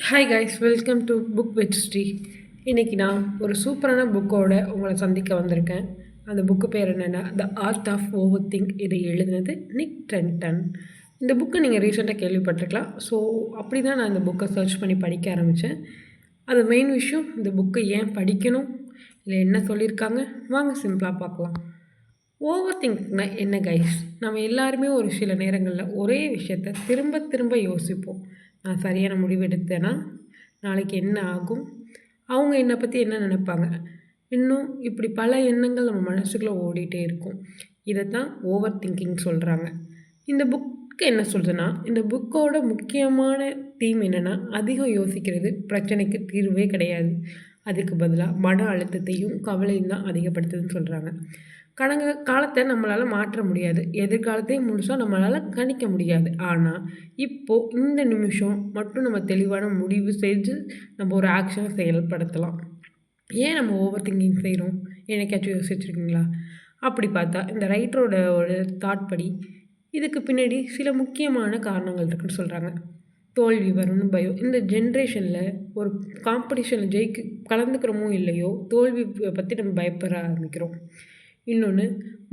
Hi guys, welcome to book with Sri. இன்றைக்கி நான் ஒரு சூப்பரான புக்கோட உங்களை சந்திக்க வந்திருக்கேன். அந்த புக்கு பேர் என்னென்னா the art of over think. இதை எழுதினது நிக் ட்ரென்டன். இந்த புக்கை நீங்கள் ரீசெண்டாக கேள்விப்பட்டிருக்கலாம். ஸோ அப்படி தான் நான் இந்த புக்கை சர்ச் பண்ணி படிக்க ஆரம்பித்தேன். அது மெயின் விஷயம், இந்த புக்கை ஏன் படிக்கணும், இல்லை என்ன சொல்லியிருக்காங்க, வாங்க சிம்பிளாக பார்க்கலாம். ஓவர் திங்க்னா என்ன கைஸ்? நம்ம எல்லாருமே ஒரு சில நேரங்களில் ஒரே விஷயத்தை திரும்ப திரும்ப யோசிப்போம். நான் சரியான முடிவு எடுத்தேன்னா நாளைக்கு என்ன ஆகும், அவங்க என்னை பற்றி என்ன நினைப்பாங்க, இன்னும் இப்படி பல எண்ணங்கள் நம்ம மனசுக்குள்ளே ஓடிட்டே இருக்கும். இதை தான் ஓவர் திங்கிங் சொல்கிறாங்க. இந்த புக்கு என்ன சொல்கிறதுன்னா, இந்த புக்கோட முக்கியமான தீம் என்னென்னா, அதிகம் யோசிக்கிறது பிரச்சனைக்கு தீர்வே கிடையாது. அதுக்கு பதிலாக மன அழுத்தத்தையும் கவலையும் தான் அதிகப்படுத்துதுன்னு சொல்கிறாங்க. காலத்தை நம்மளால் மாற்ற முடியாது, எதிர்காலத்தையும் முழுசாக நம்மளால் கணிக்க முடியாது. ஆனால் இப்போது இந்த நிமிஷம் மட்டும் நம்ம தெளிவான முடிவு செஞ்சு நம்ம ஒரு ஆக்ஷனை செயல்படுத்தலாம். ஏன் நம்ம ஓவர் திங்கிங் செய்கிறோம், என்னைக்காச்சும் யோசிச்சுருக்கீங்களா? அப்படி பார்த்தா இந்த ரைட்டரோட ஒரு தாட் படி இதுக்கு பின்னாடி சில முக்கியமான காரணங்கள் இருக்குன்னு சொல்கிறாங்க. தோல்வி வரும்னு பயம். இந்த ஜென்ரேஷனில் ஒரு காம்படிஷனில் கலந்துக்கிறோமோ இல்லையோ, தோல்வி பற்றி நம்ம பயப்பட ஆரம்பிக்கிறோம். இன்னொன்று,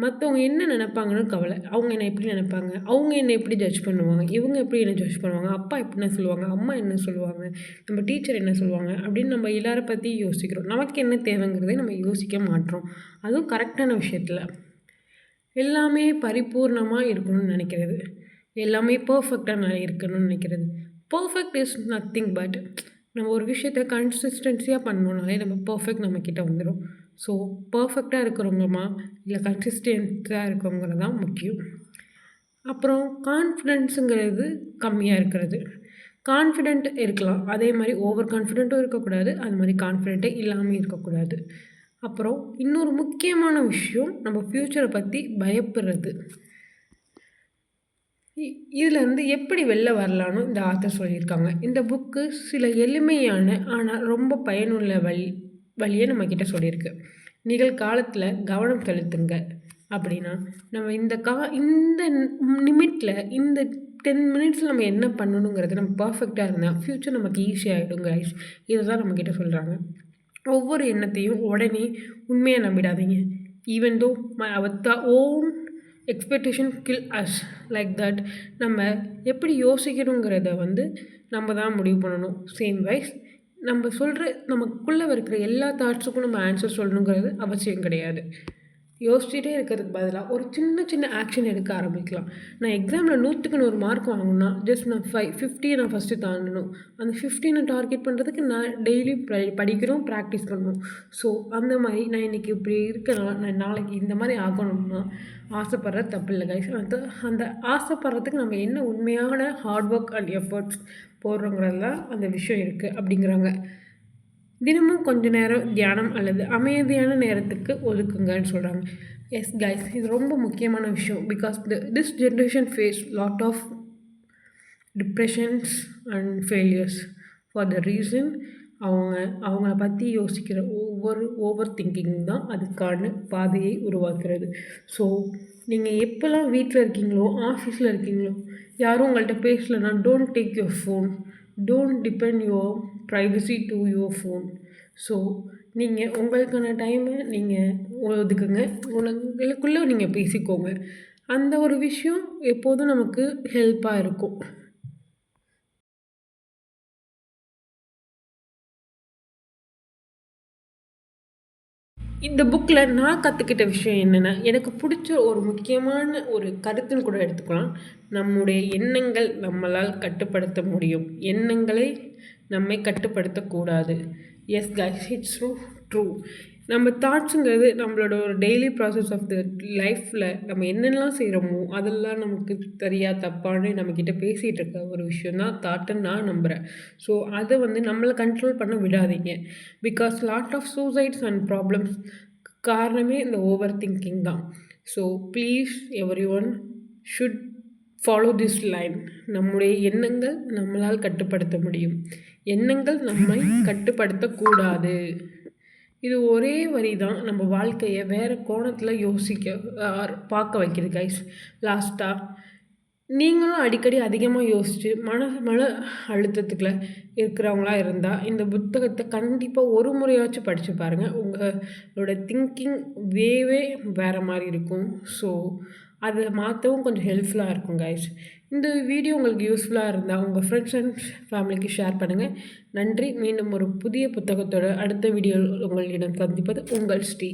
மற்றவங்க என்ன நினைப்பாங்கன்னு கவலை. அவங்க என்னை எப்படி நினைப்பாங்க, அவங்க என்னை எப்படி ஜட்ஜ் பண்ணுவாங்க, இவங்க எப்படி என்னை ஜட்ஜ் பண்ணுவாங்க, அப்பா என்ன சொல்லுவாங்க, அம்மா என்ன சொல்லுவாங்க, நம்ம டீச்சர் என்ன சொல்லுவாங்க அப்படின்னு நம்ம எல்லாரை பற்றி யோசிக்கிறோம். நமக்கு என்ன தேவைங்கிறதே நம்ம யோசிக்க மாட்டோம். அதுவும் கரெக்டான விஷயத்தில். எல்லாமே பரிபூர்ணமாக இருக்கணும்னு நினைக்கிறது, எல்லாமே பர்ஃபெக்டாக இருக்கணும்னு நினைக்கிறது. பர்ஃபெக்ட் இஸ் நத்திங் பட் நம்ம ஒரு விஷயத்த கன்சிஸ்டன்சியாக பண்ணோனாலே நம்ம பர்ஃபெக்ட் நம்மக்கிட்ட வந்துடும். ஸோ பர்ஃபெக்டாக இருக்கிறவங்கம்மா இல்லை கன்சிஸ்டன்ஸாக இருக்கிறவங்க தான் முக்கியம். அப்புறம் கான்ஃபிடென்ஸுங்கிறது கம்மியாக இருக்கிறது. கான்ஃபிடென்ட் இருக்கலாம், அதே மாதிரி ஓவர் கான்ஃபிடென்ட்டும் இருக்கக்கூடாது, அது மாதிரி கான்ஃபிடென்ட்டே இல்லாமல் இருக்கக்கூடாது. அப்புறம் இன்னொரு முக்கியமான விஷயம், நம்ம ஃப்யூச்சரை பற்றி பயப்படுறது. இதிலேருந்து எப்படி வெளில வரலான்னு இந்த ஆத்தர் சொல்லியிருக்காங்க. இந்த புக்கு சில எளிமையான ஆனால் ரொம்ப பயனுள்ள வழியை நம்மக்கிட்ட சொல்லியிருக்கு. நிகழ்காலத்தில் கவனம் செலுத்துங்க அப்படின்னா, நம்ம இந்த நிமிட்டில் இந்த 10 மினிட்ஸில் நம்ம என்ன பண்ணணுங்கிறது நம்ம பர்ஃபெக்டாக இருந்தால் ஃப்யூச்சர் நமக்கு ஈஸியாகிடும் கைஸ். இதை தான் நம்மக்கிட்ட சொல்கிறாங்க. ஒவ்வொரு எண்ணத்தையும் உடனே உண்மையாக நம்பிடாதீங்க. Even though our own expectation kill us like that. நம்ம எப்படி யோசிக்கணுங்கிறத நம்ம தான் முடிவு பண்ணணும். சேம் வைஸ் நம்ம நமக்குள்ளே இருக்கிற எல்லா தாட்ஸுக்கும் நம்ம ஆன்சர் சொல்லணுங்கிறது அவசியம் கிடையாது. யோசிச்சுட்டே இருக்கிறதுக்கு பதிலாக ஒரு சின்ன சின்ன ஆக்ஷன் எடுக்க ஆரம்பிக்கலாம். நான் எக்ஸாமில் 100க்கு 100 மார்க் வாங்கணும்னா ஜஸ்ட் நான் 50 நான் ஃபஸ்ட்டு தாண்டணும். அந்த 50 டார்கெட் பண்ணுறதுக்கு நான் டெய்லி படிக்கிறோம், ப்ராக்டிஸ் பண்ணணும். ஸோ அந்த மாதிரி நான் இன்றைக்கி இப்படி இருக்கனால நான் நாளைக்கு இந்த மாதிரி ஆகணும்னா ஆசைப்படுறது தப்பு இல்லை கைஸ். அந்த ஆசைப்படுறதுக்கு நம்ம என்ன உண்மையான ஹார்ட் ஒர்க் அண்ட் எஃபர்ட்ஸ் போடுறோங்கிறது தான் அந்த விஷயம் இருக்குது அப்படிங்கிறாங்க. தினமும் கொஞ்ச நேரம் தியானம் அல்லது அமைதியான நேரத்துக்கு ஒதுக்குங்கன்னு சொல்கிறாங்க. எஸ் கைஸ், இது ரொம்ப முக்கியமான விஷயம். Because this generation face lot of depressions and failures for the reason அவங்கள பற்றி யோசிக்கிற ஓவர் திங்கிங் தான் அதுக்கான பாதையை உருவாக்குறது. ஸோ நீங்கள் எப்போல்லாம் வீட்டில் இருக்கீங்களோ, ஆஃபீஸில் இருக்கீங்களோ, யாரும் உங்கள்கிட்ட பேசலைன்னா don't take your phone, don't depend your privacy to your phone. So நீங்கள் உங்களுக்கான டைமை நீங்கள் ஒதுக்குங்க, உங்களுக்குள்ளே நீங்கள் பேசிக்கோங்க. அந்த ஒரு விஷயம் எப்போதும் நமக்கு ஹெல்ப்பாக இருக்கும். இந்த புக்கில் நான் கற்றுக்கிட்ட விஷயம் என்னென்னா, எனக்கு பிடிச்ச ஒரு முக்கியமான ஒரு கருத்துன்னு கூட எடுத்துக்கலாம். நம்முடைய எண்ணங்கள் நம்மளால் கட்டுப்படுத்த முடியும், எண்ணங்களை நம்மை கட்டுப்படுத்தக்கூடாது. Yes guys, it's true. நம்ம தாட்ஸுங்கிறது நம்மளோட ஒரு டெய்லி ப்ராசஸ் ஆஃப் த லைஃப்பில் நம்ம என்னென்னலாம் செய்கிறோமோ அதெல்லாம் நமக்கு சரியாக தப்பான்னு நம்மக்கிட்ட பேசிகிட்டு இருக்க ஒரு விஷயம் தான் தாட்டுன்னு நான் நம்புகிறேன். ஸோ அதை நம்மளை கண்ட்ரோல் பண்ண விடாதீங்க. Because lot of suicides and problems காரணமே இந்த ஓவர் திங்கிங் தான். So please every one should follow this line. நம்முடைய எண்ணங்கள் நம்மளால் கட்டுப்படுத்த முடியும், எண்ணங்கள் நம்மை கட்டுப்படுத்தக்கூடாது. இது ஒரே வரி தான் நம்ம வாழ்க்கையை வேறு கோணத்தில் பார்க்க வைக்கிது கைஸ். லாஸ்ட்டாக நீங்களும் அடிக்கடி அதிகமாக யோசித்து மன அழுத்தத்துக்குள்ள இருக்கிறவங்களா இருந்தால் இந்த புத்தகத்தை கண்டிப்பாக ஒரு முறையாச்சும் படித்து பாருங்கள். உங்களோட திங்கிங் வேவே வேறு மாதிரி இருக்கும். ஸோ அதை மாற்றவும் கொஞ்சம் ஹெல்ப்ஃபுல்லாக இருக்கும் கைஸ். இந்த வீடியோ உங்களுக்கு யூஸ்ஃபுல்லாக இருந்தால் உங்கள் ஃப்ரெண்ட்ஸ் அண்ட் ஃபேமிலிக்கு ஷேர் பண்ணுங்கள். நன்றி. மீண்டும் ஒரு புதிய புத்தகத்தோட அடுத்த வீடியோவில் உங்களிடம் சந்திப்பது உங்கள் ஸ்ரீ.